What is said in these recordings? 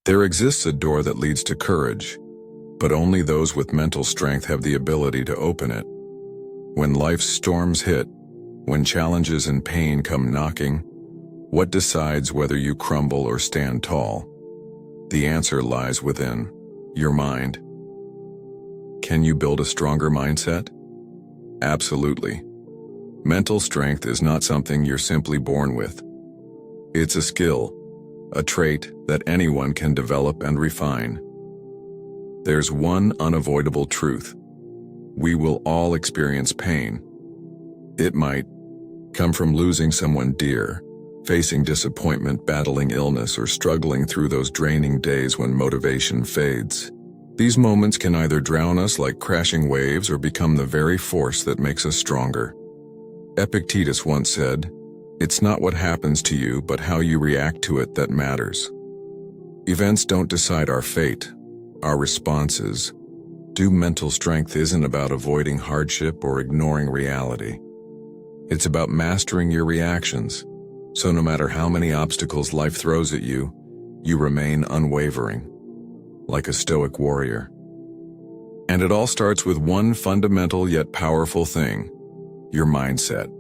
There exists a door that leads to courage, but only those with mental strength have the ability to open it. When life's storms hit, when challenges and pain come knocking, what decides whether you crumble or stand tall? The answer lies within your mind. Can you build a stronger mindset? Absolutely. Mental strength is not something you're simply born with. It's a skill, a trait that anyone can develop and refine. There's one unavoidable truth. We will all experience pain. It might come from losing someone dear, facing disappointment, battling illness, or struggling through those draining days when motivation fades. These moments can either drown us like crashing waves or become the very force that makes us stronger. Epictetus once said, "It's not what happens to you, but how you react to it that matters." Events don't decide our fate, our responses. Mental strength isn't about avoiding hardship or ignoring reality. It's about mastering your reactions, so no matter how many obstacles life throws at you, you remain unwavering, like a Stoic warrior. And it all starts with one fundamental yet powerful thing: your mindset.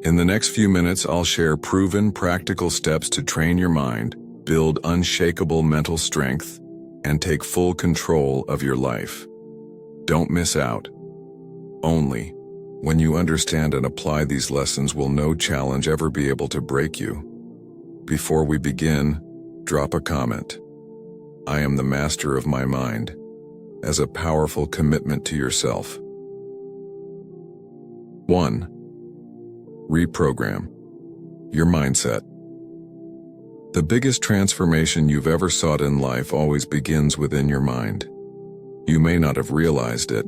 In the next few minutes, I'll share proven, practical steps to train your mind, build unshakable mental strength, and take full control of your life. Don't miss out. Only when you understand and apply these lessons will no challenge ever be able to break you. Before we begin, drop a comment. I am the master of my mind, as a powerful commitment to yourself. 1. Reprogram your mindset. The biggest transformation you've ever sought in life always begins within your mind. You may not have realized it,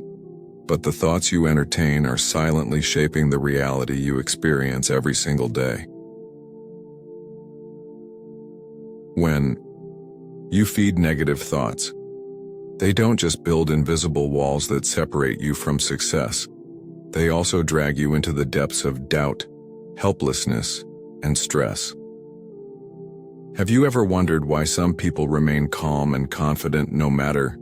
but the thoughts you entertain are silently shaping the reality you experience every single day. When you feed negative thoughts, they don't just build invisible walls that separate you from success. They also drag you into the depths of doubt, helplessness, and stress. Have you ever wondered why some people remain calm and confident no matter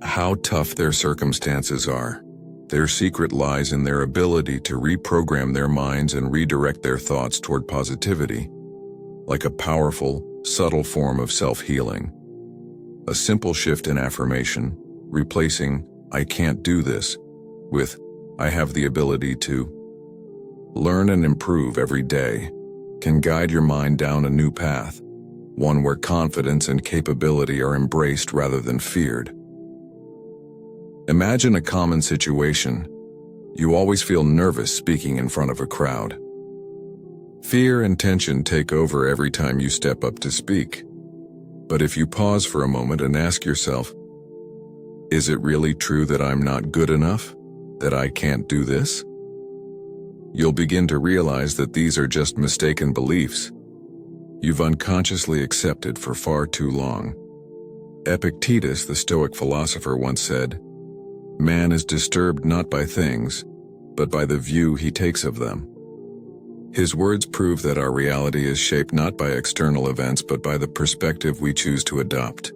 how tough their circumstances are? Their secret lies in their ability to reprogram their minds and redirect their thoughts toward positivity, like a powerful, subtle form of self-healing. A simple shift in affirmation, replacing "I can't do this" with "I have the ability to" learn and improve every day, can guide your mind down a new path, one where confidence and capability are embraced rather than feared. Imagine a common situation. You always feel nervous speaking in front of a crowd. Fear and tension take over every time you step up to speak. But if you pause for a moment and ask yourself, is it really true that I'm not good enough? That I can't do this? You'll begin to realize that these are just mistaken beliefs you've unconsciously accepted for far too long. Epictetus, the Stoic philosopher, once said, "Man is disturbed not by things, but by the view he takes of them." His words prove that our reality is shaped not by external events but by the perspective we choose to adopt.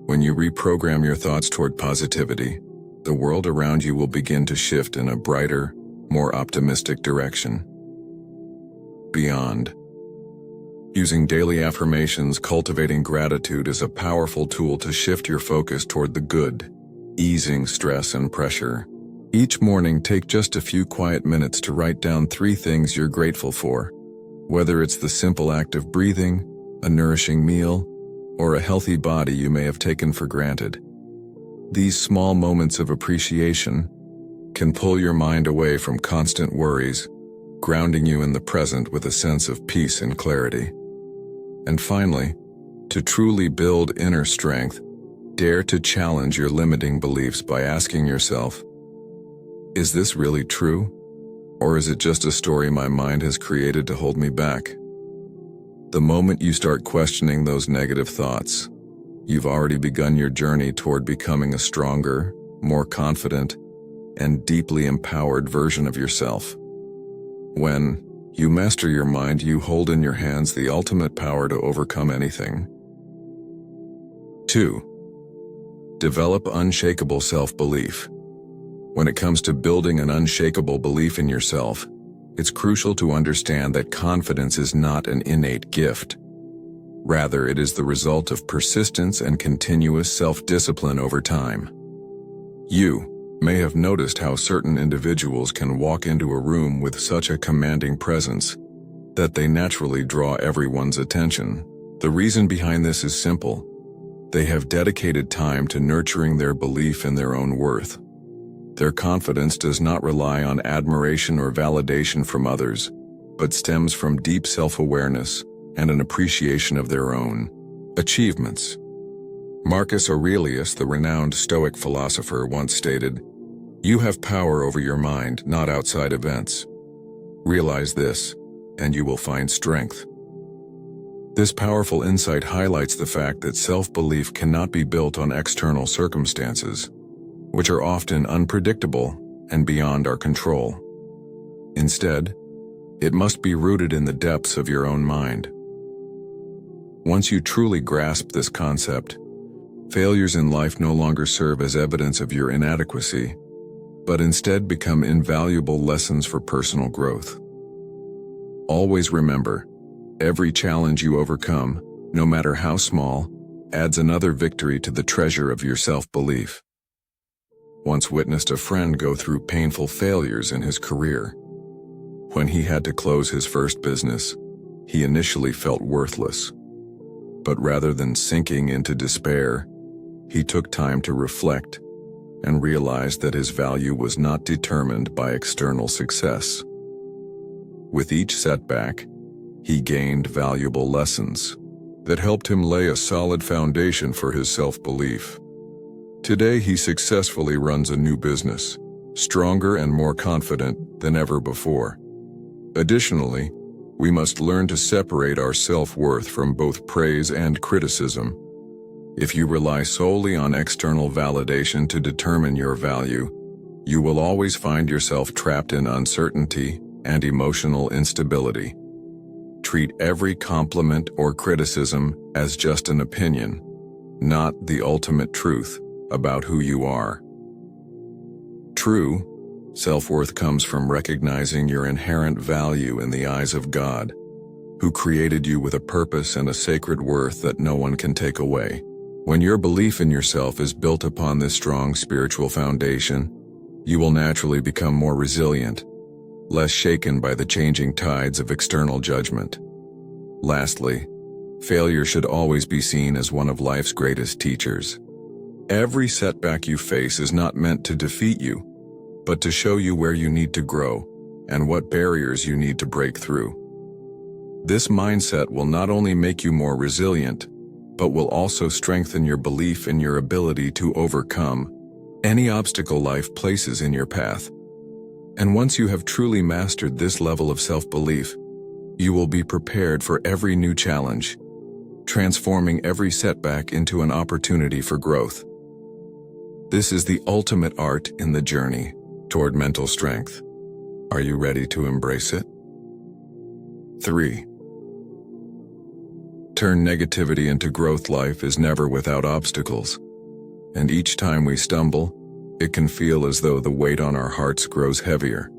When you reprogram your thoughts toward positivity, the world around you will begin to shift in a brighter, more optimistic direction. Beyond. Using daily affirmations, cultivating gratitude is a powerful tool to shift your focus toward the good, easing stress and pressure. Each morning, take just a few quiet minutes to write down 3 things you're grateful for, whether it's the simple act of breathing, a nourishing meal, or a healthy body you may have taken for granted. These small moments of appreciation can pull your mind away from constant worries, grounding you in the present with a sense of peace and clarity. And finally, to truly build inner strength, dare to challenge your limiting beliefs by asking yourself, is this really true? Or is it just a story my mind has created to hold me back? The moment you start questioning those negative thoughts, you've already begun your journey toward becoming a stronger, more confident, and deeply empowered version of yourself. When you master your mind, you hold in your hands the ultimate power to overcome anything. 2. Develop unshakable self-belief. When it comes to building an unshakable belief in yourself, it's crucial to understand that confidence is not an innate gift. Rather, it is the result of persistence and continuous self-discipline over time. You may have noticed how certain individuals can walk into a room with such a commanding presence that they naturally draw everyone's attention. The reason behind this is simple. They have dedicated time to nurturing their belief in their own worth. Their confidence does not rely on admiration or validation from others, but stems from deep self-awareness and an appreciation of their own achievements. Marcus Aurelius, the renowned Stoic philosopher, once stated, "You have power over your mind, not outside events. Realize this, and you will find strength." This powerful insight highlights the fact that self-belief cannot be built on external circumstances, which are often unpredictable and beyond our control. Instead, it must be rooted in the depths of your own mind. Once you truly grasp this concept, failures in life no longer serve as evidence of your inadequacy, but instead become invaluable lessons for personal growth. Always remember, every challenge you overcome, no matter how small, adds another victory to the treasure of your self-belief. Once witnessed a friend go through painful failures in his career. When he had to close his first business, he initially felt worthless. But rather than sinking into despair, he took time to reflect and realized that his value was not determined by external success. With each setback, he gained valuable lessons that helped him lay a solid foundation for his self-belief. Today, he successfully runs a new business, stronger and more confident than ever before. Additionally, we must learn to separate our self-worth from both praise and criticism. If you rely solely on external validation to determine your value, you will always find yourself trapped in uncertainty and emotional instability. Treat every compliment or criticism as just an opinion, not the ultimate truth about who you are. True self-worth comes from recognizing your inherent value in the eyes of God, who created you with a purpose and a sacred worth that no one can take away. When your belief in yourself is built upon this strong spiritual foundation, you will naturally become more resilient, less shaken by the changing tides of external judgment. Lastly, failure should always be seen as one of life's greatest teachers. Every setback you face is not meant to defeat you, but to show you where you need to grow and what barriers you need to break through. This mindset will not only make you more resilient, but will also strengthen your belief in your ability to overcome any obstacle life places in your path. And once you have truly mastered this level of self-belief, you will be prepared for every new challenge, transforming every setback into an opportunity for growth. This is the ultimate art in the journey toward mental strength. Are you ready to embrace it? 3. Turn negativity into growth. Life is never without obstacles, and each time we stumble, it can feel as though the weight on our hearts grows heavier.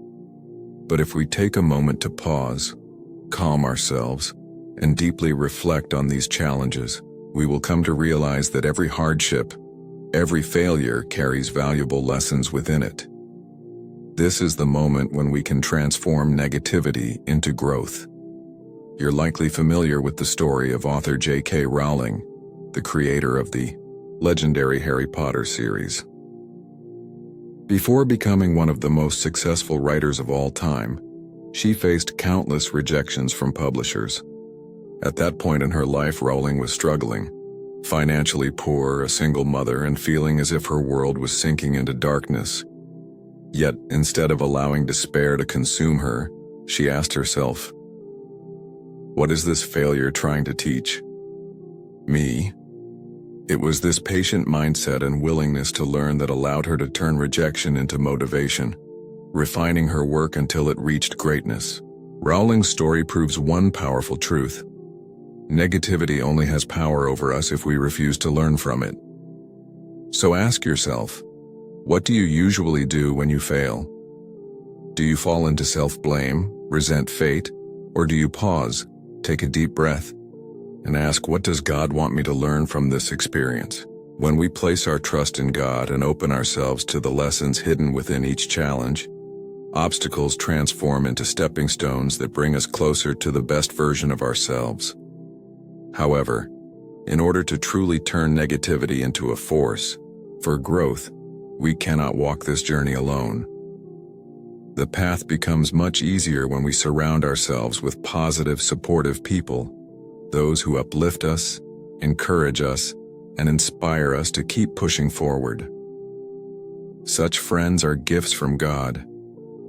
But if we take a moment to pause, calm ourselves, and deeply reflect on these challenges, we will come to realize that every hardship, every failure carries valuable lessons within it. This is the moment when we can transform negativity into growth. You're likely familiar with the story of author J.K. Rowling, the creator of the legendary Harry Potter series. Before becoming one of the most successful writers of all time, she faced countless rejections from publishers. At that point in her life, Rowling was struggling, financially poor, a single mother, and feeling as if her world was sinking into darkness. Yet, instead of allowing despair to consume her, she asked herself, "What is this failure trying to teach me?" It was this patient mindset and willingness to learn that allowed her to turn rejection into motivation, refining her work until it reached greatness. Rowling's story proves one powerful truth. Negativity only has power over us if we refuse to learn from it. So ask yourself, what do you usually do when you fail? Do you fall into self-blame, resent fate, or do you pause, take a deep breath, and ask, what does God want me to learn from this experience? When we place our trust in God and open ourselves to the lessons hidden within each challenge, obstacles transform into stepping stones that bring us closer to the best version of ourselves. However, in order to truly turn negativity into a force for growth, we cannot walk this journey alone. The path becomes much easier when we surround ourselves with positive, supportive people, those who uplift us, encourage us, and inspire us to keep pushing forward. Such friends are gifts from God,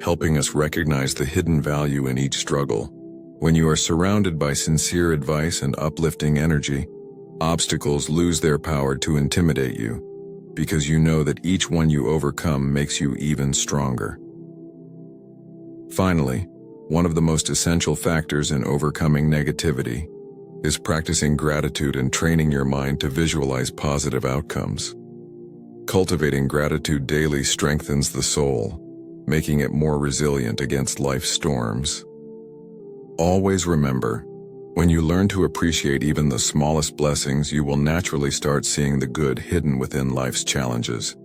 helping us recognize the hidden value in each struggle. When you are surrounded by sincere advice and uplifting energy, obstacles lose their power to intimidate you, because you know that each one you overcome makes you even stronger. Finally, one of the most essential factors in overcoming negativity is practicing gratitude and training your mind to visualize positive outcomes. Cultivating gratitude daily strengthens the soul, making it more resilient against life's storms. Always remember, when you learn to appreciate even the smallest blessings, you will naturally start seeing the good hidden within life's challenges.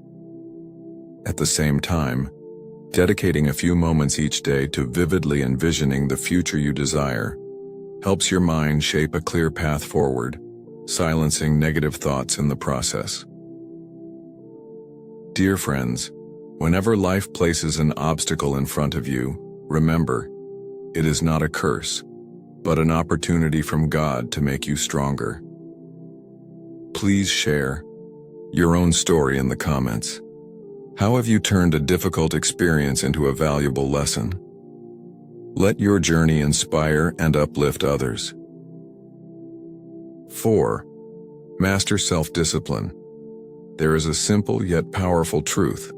At the same time, dedicating a few moments each day to vividly envisioning the future you desire helps your mind shape a clear path forward, silencing negative thoughts in the process. Dear friends, whenever life places an obstacle in front of you, remember, it is not a curse, but an opportunity from God to make you stronger. Please share your own story in the comments. How have you turned a difficult experience into a valuable lesson? Let your journey inspire and uplift others. 4. Master self-discipline. There is a simple yet powerful truth.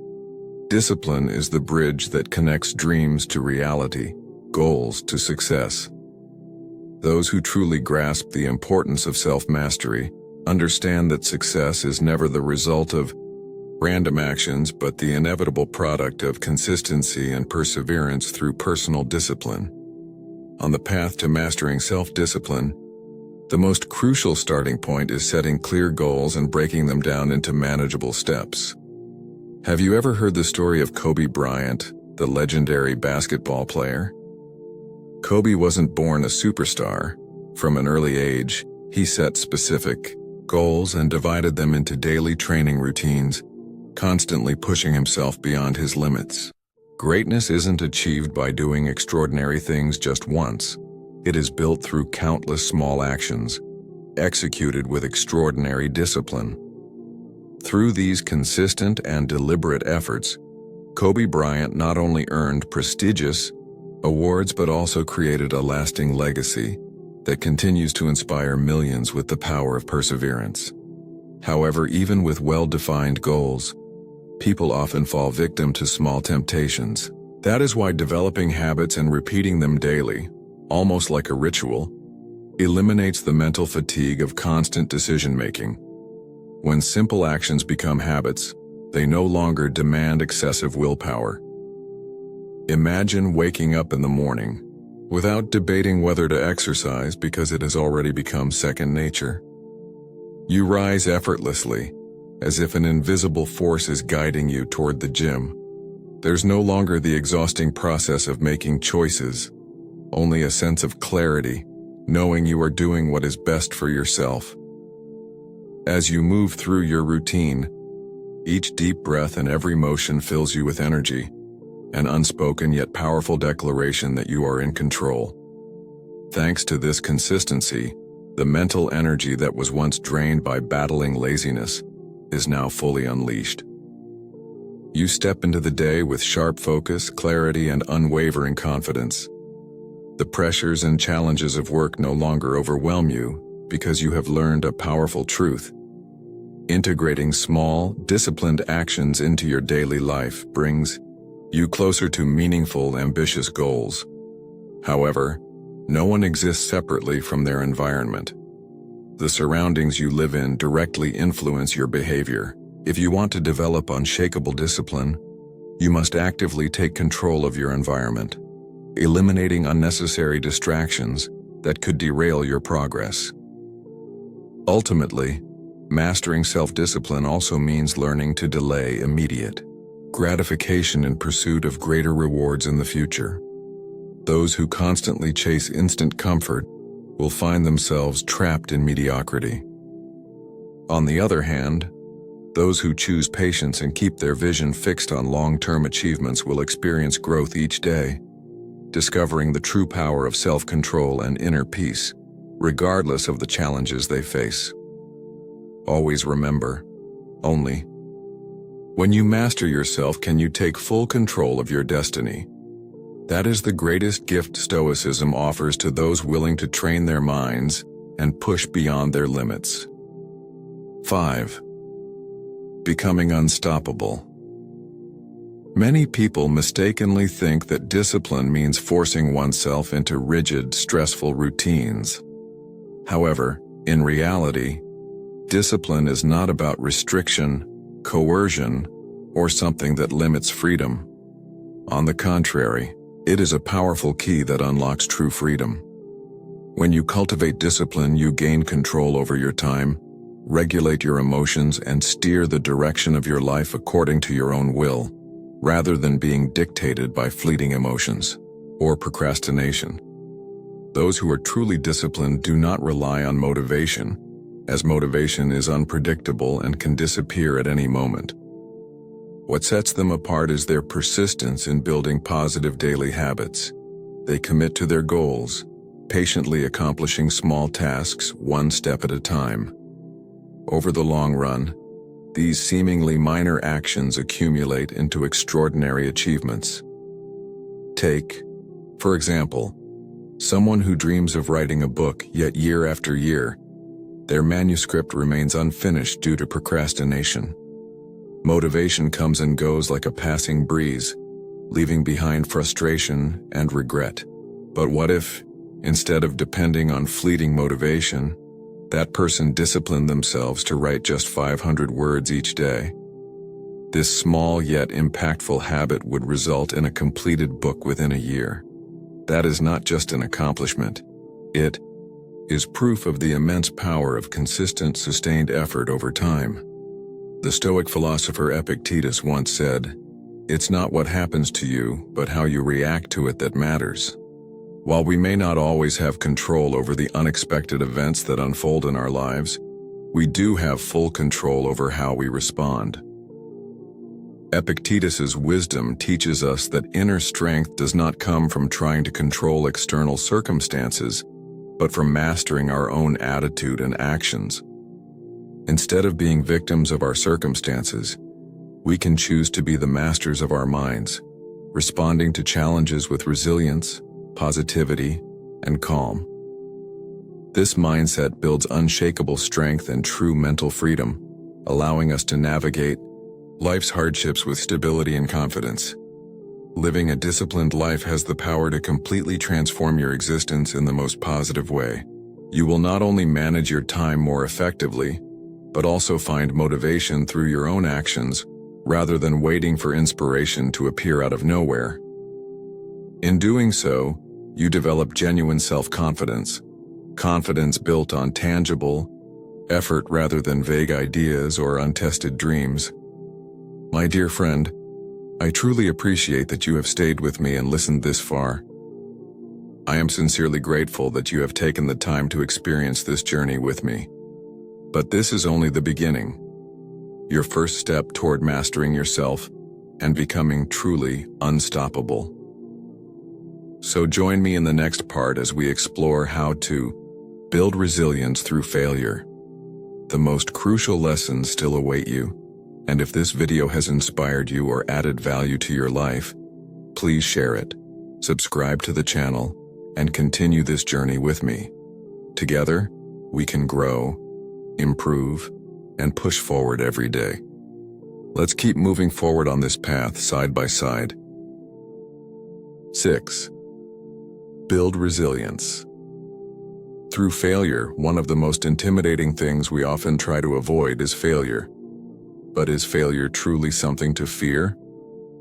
Discipline is the bridge that connects dreams to reality, goals to success. Those who truly grasp the importance of self-mastery understand that success is never the result of random actions, but the inevitable product of consistency and perseverance through personal discipline. On the path to mastering self-discipline, the most crucial starting point is setting clear goals and breaking them down into manageable steps. Have you ever heard the story of Kobe Bryant, the legendary basketball player? Kobe wasn't born a superstar. From an early age, he set specific goals and divided them into daily training routines, constantly pushing himself beyond his limits. Greatness isn't achieved by doing extraordinary things just once. It is built through countless small actions, executed with extraordinary discipline. Through these consistent and deliberate efforts, Kobe Bryant not only earned prestigious awards but also created a lasting legacy that continues to inspire millions with the power of perseverance. However, even with well-defined goals, people often fall victim to small temptations. That is why developing habits and repeating them daily, almost like a ritual, eliminates the mental fatigue of constant decision-making. When simple actions become habits, they no longer demand excessive willpower. Imagine waking up in the morning without debating whether to exercise because it has already become second nature. You rise effortlessly, as if an invisible force is guiding you toward the gym. There's no longer the exhausting process of making choices, only a sense of clarity, knowing you are doing what is best for yourself. As you move through your routine, each deep breath and every motion fills you with energy, an unspoken yet powerful declaration that you are in control. Thanks to this consistency, the mental energy that was once drained by battling laziness is now fully unleashed. You step into the day with sharp focus, clarity, and unwavering confidence. The pressures and challenges of work no longer overwhelm you because you have learned a powerful truth. Integrating small, disciplined actions into your daily life brings you closer to meaningful, ambitious goals. However, no one exists separately from their environment. The surroundings you live in directly influence your behavior. If you want to develop unshakable discipline, you must actively take control of your environment, eliminating unnecessary distractions that could derail your progress. Ultimately, mastering self-discipline also means learning to delay immediate gratification in pursuit of greater rewards in the future. Those who constantly chase instant comfort will find themselves trapped in mediocrity. On the other hand, those who choose patience and keep their vision fixed on long-term achievements will experience growth each day, discovering the true power of self-control and inner peace, regardless of the challenges they face. Always remember, only when you master yourself can you take full control of your destiny. That is the greatest gift Stoicism offers to those willing to train their minds and push beyond their limits. 5. Becoming unstoppable. Many people mistakenly think that discipline means forcing oneself into rigid, stressful routines. However, in reality, discipline is not about restriction, coercion, or something that limits freedom. On the contrary, it is a powerful key that unlocks true freedom. When you cultivate discipline, you gain control over your time, regulate your emotions, and steer the direction of your life according to your own will, rather than being dictated by fleeting emotions or procrastination. Those who are truly disciplined do not rely on motivation, as motivation is unpredictable and can disappear at any moment. What sets them apart is their persistence in building positive daily habits. They commit to their goals, patiently accomplishing small tasks one step at a time. Over the long run, these seemingly minor actions accumulate into extraordinary achievements. Take, for example, someone who dreams of writing a book, yet year after year, their manuscript remains unfinished due to procrastination. Motivation comes and goes like a passing breeze, leaving behind frustration and regret. But what if, instead of depending on fleeting motivation, that person disciplined themselves to write just 500 words each day? This small yet impactful habit would result in a completed book within a year. That is not just an accomplishment. It is proof of the immense power of consistent, sustained effort over time. The Stoic philosopher Epictetus once said, "It's not what happens to you, but how you react to it that matters." While we may not always have control over the unexpected events that unfold in our lives, we do have full control over how we respond. Epictetus's wisdom teaches us that inner strength does not come from trying to control external circumstances, but from mastering our own attitude and actions. Instead of being victims of our circumstances, we can choose to be the masters of our minds, responding to challenges with resilience, positivity, and calm. This mindset builds unshakable strength and true mental freedom, allowing us to navigate life's hardships with stability and confidence. Living a disciplined life has the power to completely transform your existence in the most positive way. You will not only manage your time more effectively, but also find motivation through your own actions rather than waiting for inspiration to appear out of nowhere. In doing so, you develop genuine self-confidence, confidence built on tangible effort rather than vague ideas or untested dreams. My dear friend, I truly appreciate that you have stayed with me and listened this far. I am sincerely grateful that you have taken the time to experience this journey with me. But this is only the beginning. Your first step toward mastering yourself and becoming truly unstoppable. So join me in the next part as we explore how to build resilience through failure. The most crucial lessons still await you, and if this video has inspired you or added value to your life, please share it, subscribe to the channel, and continue this journey with me. Together, we can grow, improve, and push forward every day. Let's keep moving forward on this path side by side. 6. Build resilience. Through failure, one of the most intimidating things we often try to avoid is failure. But is failure truly something to fear?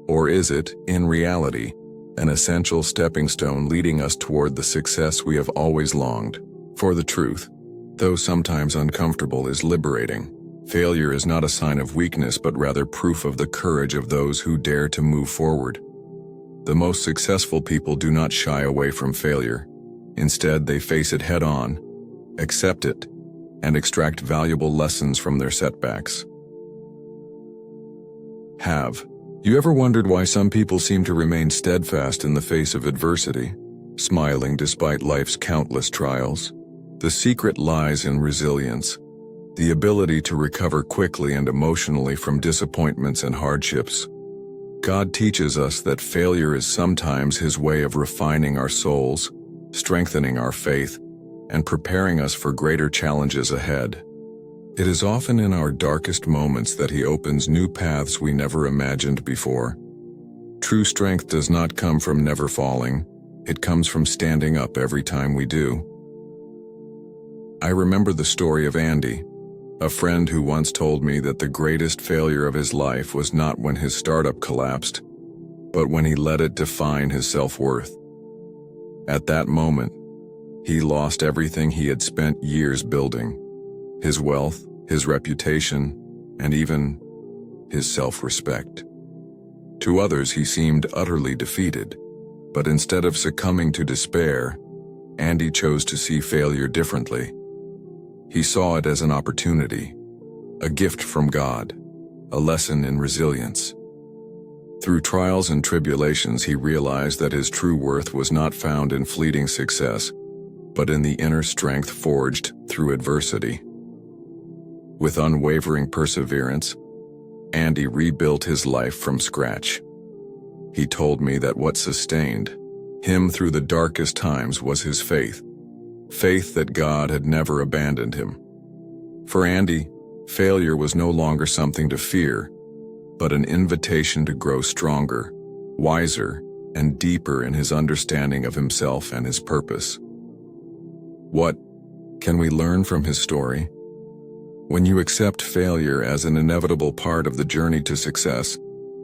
Or is it, in reality, an essential stepping stone leading us toward the success we have always longed? For the truth, though sometimes uncomfortable, is liberating. Failure is not a sign of weakness, but rather proof of the courage of those who dare to move forward. The most successful people do not shy away from failure. Instead, they face it head-on, accept it, and extract valuable lessons from their setbacks. Have you ever wondered why some people seem to remain steadfast in the face of adversity, smiling despite life's countless trials? The secret lies in resilience, the ability to recover quickly and emotionally from disappointments and hardships. God teaches us that failure is sometimes His way of refining our souls, strengthening our faith, and preparing us for greater challenges ahead. It is often in our darkest moments that He opens new paths we never imagined before. True strength does not come from never falling, it comes from standing up every time we do. I remember the story of Andy, a friend who once told me that the greatest failure of his life was not when his startup collapsed, but when he let it define his self-worth. At that moment, he lost everything he had spent years building: his wealth, his reputation, and even his self-respect. To others, he seemed utterly defeated, but instead of succumbing to despair, Andy chose to see failure differently. He saw it as an opportunity, a gift from God, a lesson in resilience. Through trials and tribulations, he realized that his true worth was not found in fleeting success, but in the inner strength forged through adversity. With unwavering perseverance, Andy rebuilt his life from scratch. He told me that what sustained him through the darkest times was his faith that God had never abandoned him. For Andy, failure was no longer something to fear, but an invitation to grow stronger, wiser, and deeper in his understanding of himself and his purpose. What can we learn from his story? When you accept failure as an inevitable part of the journey to success,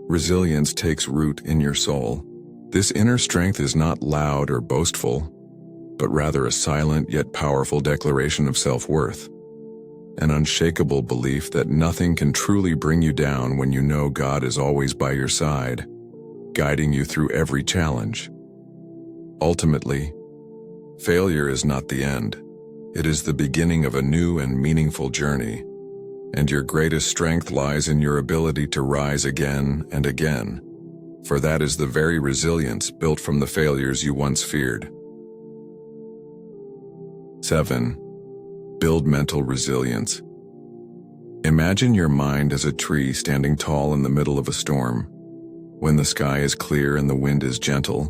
resilience takes root in your soul. This inner strength is not loud or boastful, but rather a silent yet powerful declaration of self-worth. An unshakable belief that nothing can truly bring you down when you know God is always by your side, guiding you through every challenge. Ultimately, failure is not the end. It is the beginning of a new and meaningful journey, and your greatest strength lies in your ability to rise again and again, for that is the very resilience built from the failures you once feared. 7. Build mental resilience. Imagine your mind as a tree standing tall in the middle of a storm. When the sky is clear and the wind is gentle,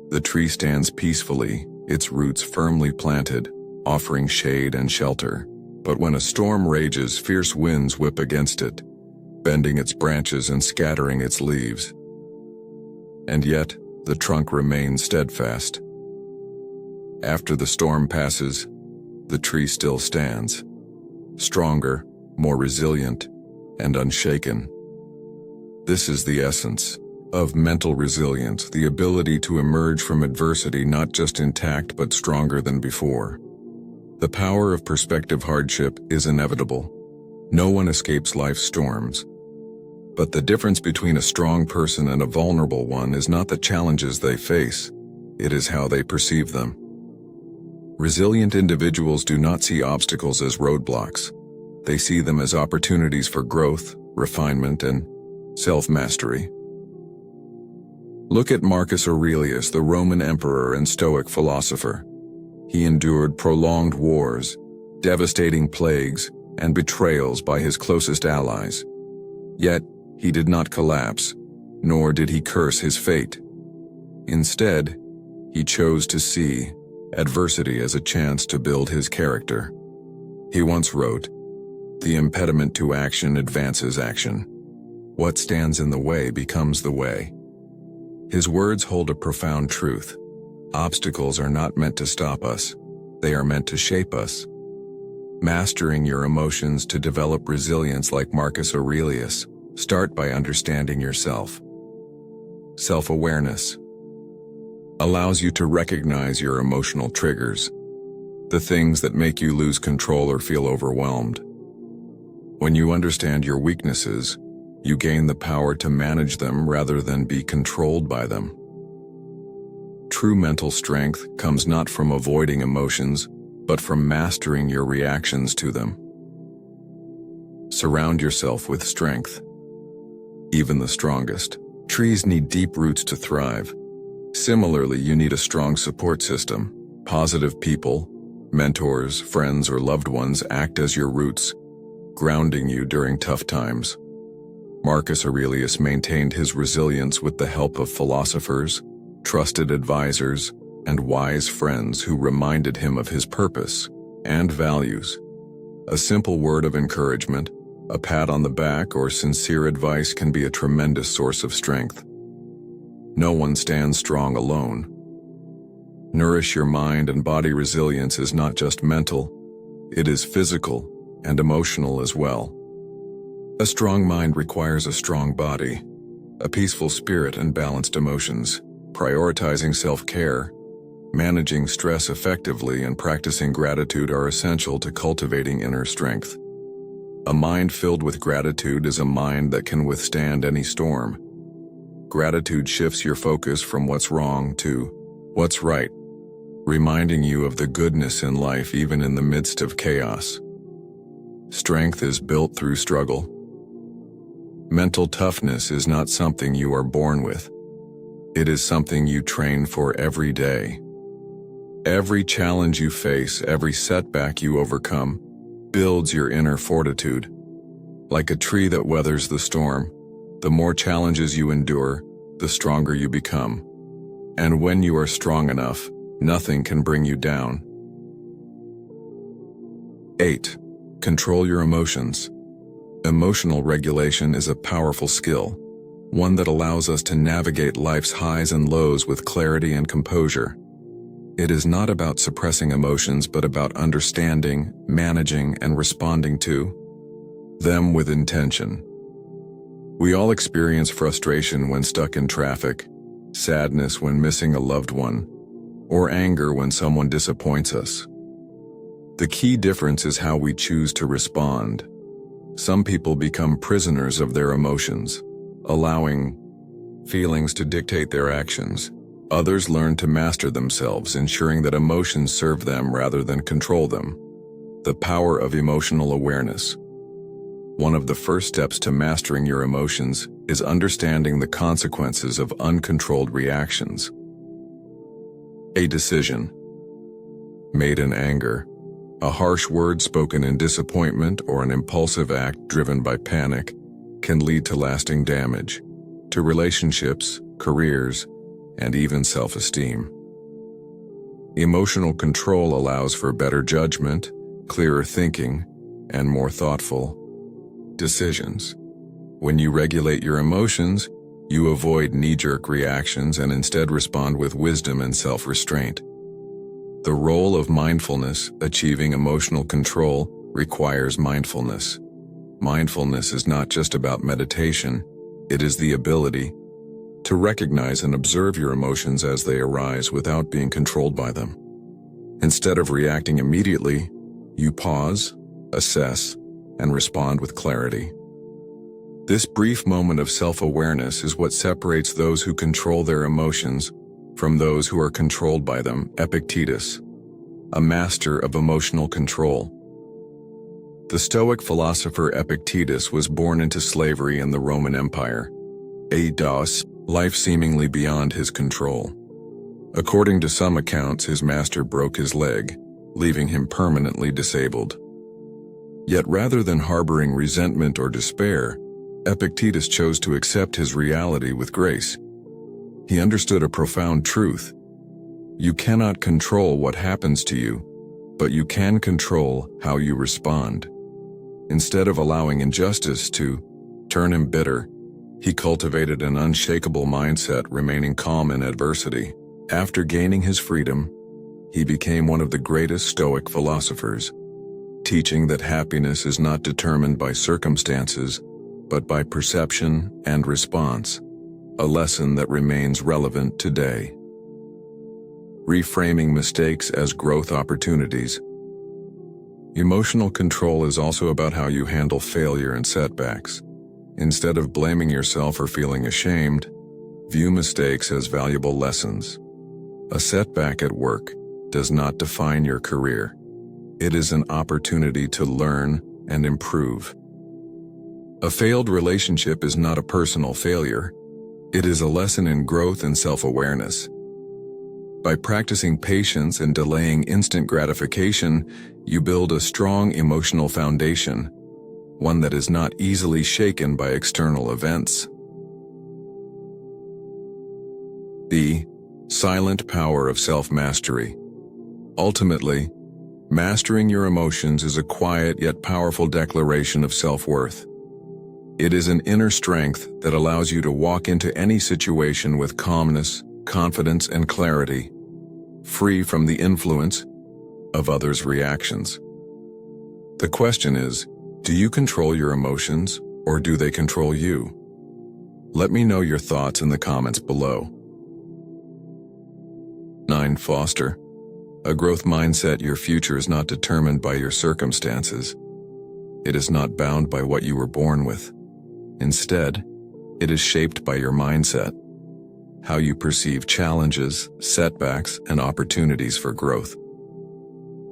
the tree stands peacefully, its roots firmly planted, offering shade and shelter. But when a storm rages, fierce winds whip against it, bending its branches and scattering its leaves. And yet, the trunk remains steadfast. After the storm passes, the tree still stands, stronger, more resilient, and unshaken. This is the essence of mental resilience, the ability to emerge from adversity not just intact but stronger than before. The power of perspective. Hardship is inevitable. No one escapes life's storms. But the difference between a strong person and a vulnerable one is not the challenges they face, it is how they perceive them. Resilient individuals do not see obstacles as roadblocks. They see them as opportunities for growth, refinement, and self-mastery. Look at Marcus Aurelius, the Roman emperor and Stoic philosopher. He endured prolonged wars, devastating plagues, and betrayals by his closest allies. Yet, he did not collapse, nor did he curse his fate. Instead, he chose to see adversity as a chance to build his character. He once wrote, "The impediment to action advances action. What stands in the way becomes the way." His words hold a profound truth. Obstacles are not meant to stop us. They are meant to shape us. Mastering your emotions to develop resilience like Marcus Aurelius. Start by understanding yourself. Self-awareness allows you to recognize your emotional triggers, the things that make you lose control or feel overwhelmed. When you understand your weaknesses, you gain the power to manage them rather than be controlled by them. True mental strength comes not from avoiding emotions, but from mastering your reactions to them. Surround yourself with strength. Even the strongest trees need deep roots to thrive. Similarly, you need a strong support system. Positive people, mentors, friends, or loved ones act as your roots, grounding you during tough times. Marcus Aurelius maintained his resilience with the help of philosophers, trusted advisors, and wise friends who reminded him of his purpose and values. A simple word of encouragement, a pat on the back, or sincere advice can be a tremendous source of strength. No one stands strong alone. Nourish your mind and body. Resilience is not just mental, it is physical and emotional as well. A strong mind requires a strong body, a peaceful spirit, and balanced emotions. Prioritizing self-care, managing stress effectively, and practicing gratitude are essential to cultivating inner strength. A mind filled with gratitude is a mind that can withstand any storm. Gratitude shifts your focus from what's wrong to what's right, reminding you of the goodness in life even in the midst of chaos. Strength is built through struggle. Mental toughness is not something you are born with. It is something you train for every day. Every challenge you face, every setback you overcome, builds your inner fortitude. Like a tree that weathers the storm, the more challenges you endure, the stronger you become. And when you are strong enough, nothing can bring you down. 8. Control your emotions. Emotional regulation is a powerful skill, one that allows us to navigate life's highs and lows with clarity and composure. It is not about suppressing emotions, but about understanding, managing, and responding to them with intention. We all experience frustration when stuck in traffic, sadness when missing a loved one, or anger when someone disappoints us. The key difference is how we choose to respond. Some people become prisoners of their emotions, allowing feelings to dictate their actions. Others learn to master themselves, ensuring that emotions serve them rather than control them. The power of emotional awareness. One of the first steps to mastering your emotions is understanding the consequences of uncontrolled reactions. A decision made in anger, a harsh word spoken in disappointment, or an impulsive act driven by panic can lead to lasting damage to relationships, careers, and even self-esteem. Emotional control allows for better judgment, clearer thinking, and more thoughtful decisions. When you regulate your emotions, you avoid knee-jerk reactions and instead respond with wisdom and self-restraint. The role of mindfulness. Achieving emotional control requires mindfulness. Mindfulness is not just about meditation, it is the ability to recognize and observe your emotions as they arise without being controlled by them. Instead of reacting immediately, you pause, assess, and respond with clarity. This brief moment of self-awareness is what separates those who control their emotions from those who are controlled by them. Epictetus, a master of emotional control. The Stoic philosopher Epictetus was born into slavery in the Roman Empire. Life seemingly beyond his control. According to some accounts, his master broke his leg, leaving him permanently disabled. Yet rather than harboring resentment or despair, Epictetus chose to accept his reality with grace. He understood a profound truth. You cannot control what happens to you, but you can control how you respond. Instead of allowing injustice to turn him bitter, he cultivated an unshakable mindset, remaining calm in adversity. After gaining his freedom, he became one of the greatest Stoic philosophers, teaching that happiness is not determined by circumstances, but by perception and response, a lesson that remains relevant today. Reframing mistakes as growth opportunities. Emotional control is also about how you handle failure and setbacks. Instead of blaming yourself or feeling ashamed, view mistakes as valuable lessons. A setback at work does not define your career. It is an opportunity to learn and improve. A failed relationship is not a personal failure. It is a lesson in growth and self-awareness. By practicing patience and delaying instant gratification, you build a strong emotional foundation, one that is not easily shaken by external events. The silent power of self-mastery. Ultimately, mastering your emotions is a quiet yet powerful declaration of self-worth. It is an inner strength that allows you to walk into any situation with calmness, confidence, and clarity, free from the influence of others' reactions. The question is, do you control your emotions, or do they control you? Let me know your thoughts in the comments below. 9. Foster a growth mindset. Your future is not determined by your circumstances. It is not bound by what you were born with. Instead, it is shaped by your mindset, how you perceive challenges, setbacks, and opportunities for growth.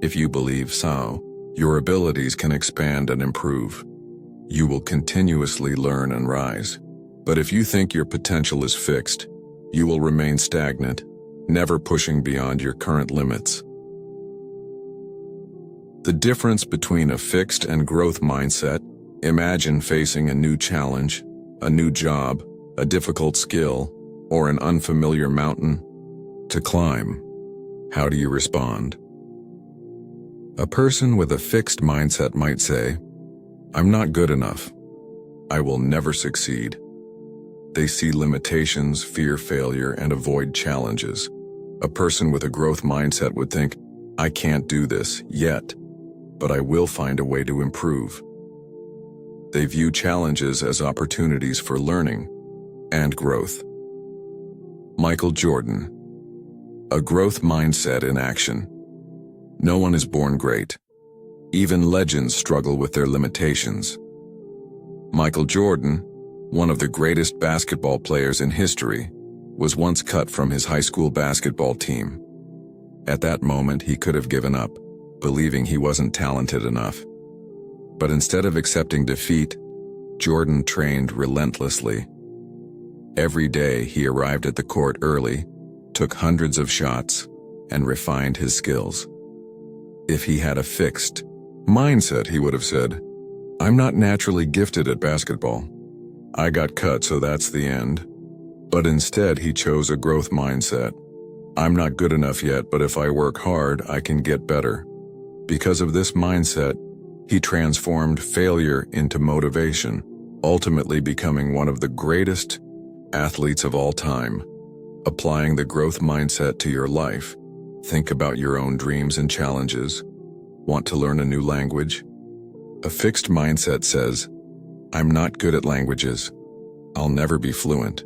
If you believe so, your abilities can expand and improve. You will continuously learn and rise. But if you think your potential is fixed, you will remain stagnant, never pushing beyond your current limits. The difference between a fixed and growth mindset. Imagine facing a new challenge, a new job, a difficult skill, or an unfamiliar mountain to climb. How do you respond? A person with a fixed mindset might say, "I'm not good enough. I will never succeed." They see limitations, fear failure, and avoid challenges. A person with a growth mindset would think, "I can't do this yet, but I will find a way to improve." They view challenges as opportunities for learning and growth. Michael Jordan. A growth mindset in action. No one is born great. Even legends struggle with their limitations. Michael Jordan, one of the greatest basketball players in history, was once cut from his high school basketball team. At that moment, he could have given up, believing he wasn't talented enough. But instead of accepting defeat, Jordan trained relentlessly. Every day he arrived at the court early, took hundreds of shots, and refined his skills. If he had a fixed mindset, he would have said, "I'm not naturally gifted at basketball. I got cut, so that's the end." But instead he chose a growth mindset. "I'm not good enough yet, but if I work hard, I can get better." Because of this mindset, he transformed failure into motivation, ultimately becoming one of the greatest athletes of all time. Applying the growth mindset to your life. Think about your own dreams and challenges. Want to learn a new language? A fixed mindset says, "I'm not good at languages. I'll never be fluent."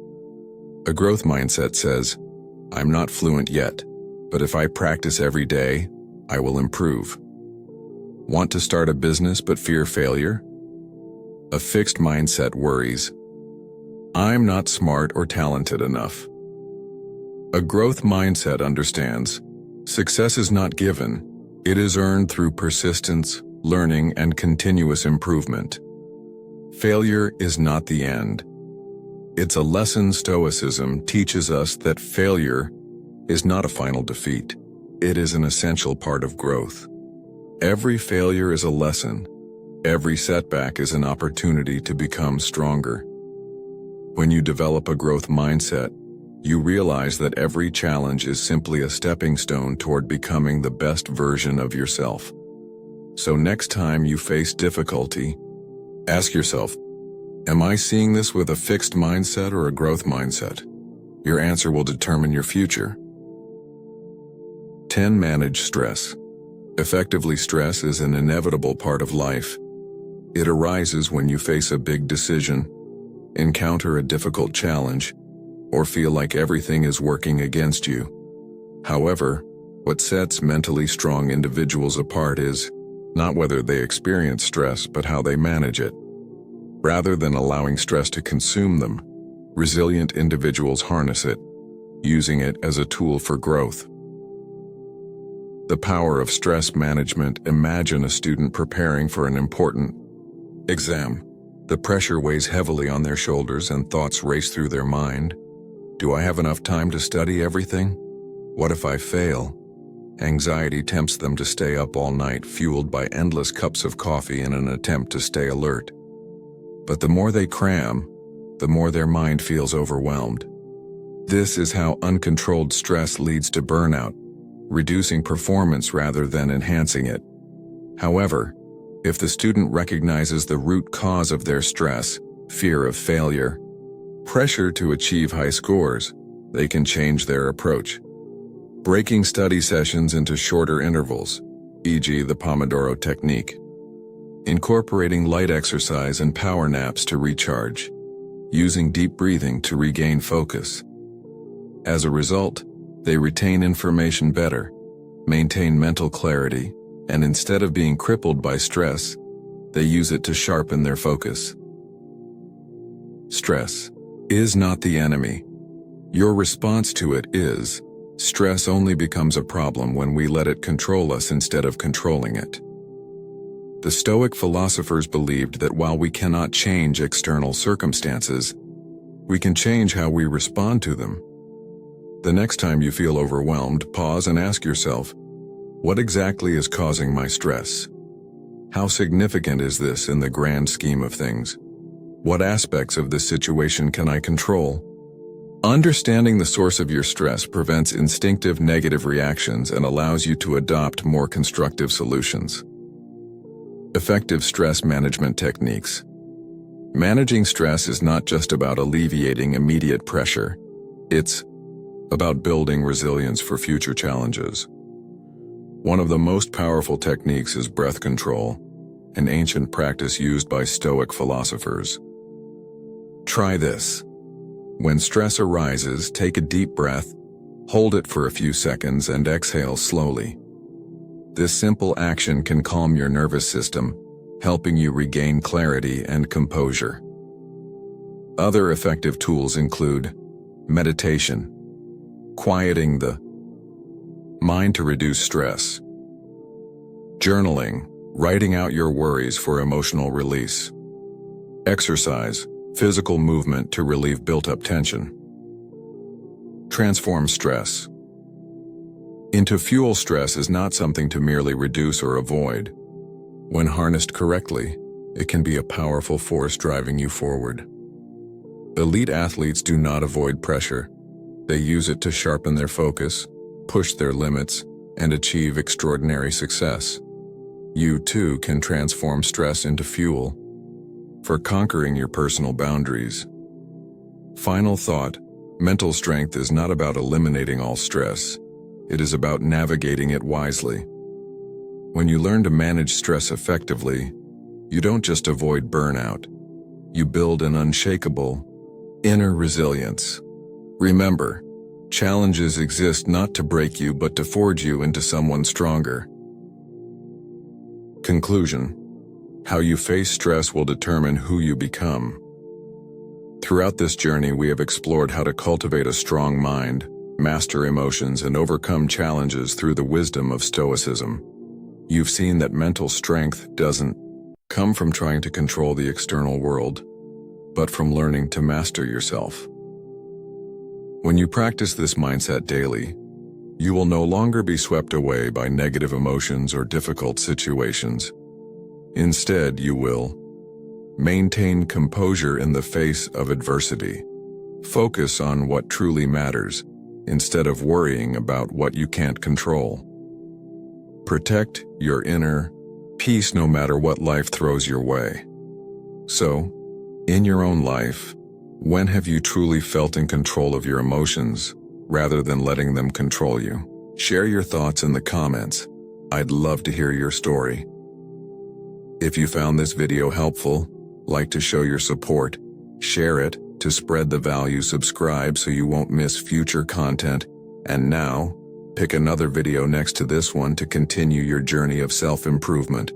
A growth mindset says, "I'm not fluent yet, but if I practice every day, I will improve." Want to start a business but fear failure? A fixed mindset worries, "I'm not smart or talented enough." A growth mindset understands, success is not given, it is earned through persistence, learning, and continuous improvement. Failure is not the end. It's a lesson. Stoicism teaches us that failure is not a final defeat. It is an essential part of growth. Every failure is a lesson. Every setback is an opportunity to become stronger. When you develop a growth mindset, you realize that every challenge is simply a stepping stone toward becoming the best version of yourself. So next time you face difficulty, ask yourself, am I seeing this with a fixed mindset or a growth mindset? Your answer will determine your future. 10. Manage stress. Effectively, stress is an inevitable part of life. It arises when you face a big decision, encounter a difficult challenge, or feel like everything is working against you. However, what sets mentally strong individuals apart is not whether they experience stress, but how they manage it. Rather than allowing stress to consume them, resilient individuals harness it, using it as a tool for growth. The power of stress management. Imagine a student preparing for an important exam. The pressure weighs heavily on their shoulders and thoughts race through their mind. Do I have enough time to study everything? What if I fail? Anxiety tempts them to stay up all night, fueled by endless cups of coffee in an attempt to stay alert. But the more they cram, the more their mind feels overwhelmed. This is how uncontrolled stress leads to burnout, reducing performance rather than enhancing it. However, if the student recognizes the root cause of their stress, fear of failure, pressure to achieve high scores, they can change their approach. Breaking study sessions into shorter intervals, e.g. the Pomodoro technique. Incorporating light exercise and power naps to recharge. Using deep breathing to regain focus. As a result, they retain information better, maintain mental clarity, and instead of being crippled by stress, they use it to sharpen their focus. Stress is not the enemy. Your response to it is. Stress only becomes a problem when we let it control us instead of controlling it. The Stoic philosophers believed that while we cannot change external circumstances, we can change how we respond to them. The next time you feel overwhelmed, pause and ask yourself, what exactly is causing my stress? How significant is this in the grand scheme of things? What aspects of this situation can I control? Understanding the source of your stress prevents instinctive negative reactions and allows you to adopt more constructive solutions. Effective stress management techniques. Managing stress is not just about alleviating immediate pressure. It's about building resilience for future challenges. One of the most powerful techniques is breath control, an ancient practice used by Stoic philosophers. Try this. When stress arises, take a deep breath, hold it for a few seconds, and exhale slowly. This simple action can calm your nervous system, helping you regain clarity and composure. Other effective tools include meditation, quieting the mind to reduce stress, journaling, writing out your worries for emotional release, exercise, physical movement to relieve built-up tension. Transform stress into fuel. Stress is not something to merely reduce or avoid. When harnessed correctly, it can be a powerful force driving you forward. Elite athletes do not avoid pressure. They use it to sharpen their focus, push their limits, and achieve extraordinary success. You too can transform stress into fuel for conquering your personal boundaries. Final thought, mental strength is not about eliminating all stress. It is about navigating it wisely. When you learn to manage stress effectively, you don't just avoid burnout. You build an unshakable inner resilience. Remember, challenges exist not to break you but to forge you into someone stronger. Conclusion. How you face stress will determine who you become. Throughout this journey, we have explored how to cultivate a strong mind, master emotions, and overcome challenges through the wisdom of Stoicism. You've seen that mental strength doesn't come from trying to control the external world, but from learning to master yourself. When you practice this mindset daily, you will no longer be swept away by negative emotions or difficult situations. Instead, you will maintain composure in the face of adversity. Focus on what truly matters, instead of worrying about what you can't control. Protect your inner peace no matter what life throws your way. So, in your own life, when have you truly felt in control of your emotions, rather than letting them control you? Share your thoughts in the comments. I'd love to hear your story. If you found this video helpful, like to show your support, share it to spread the value, subscribe so you won't miss future content, and now, pick another video next to this one to continue your journey of self-improvement.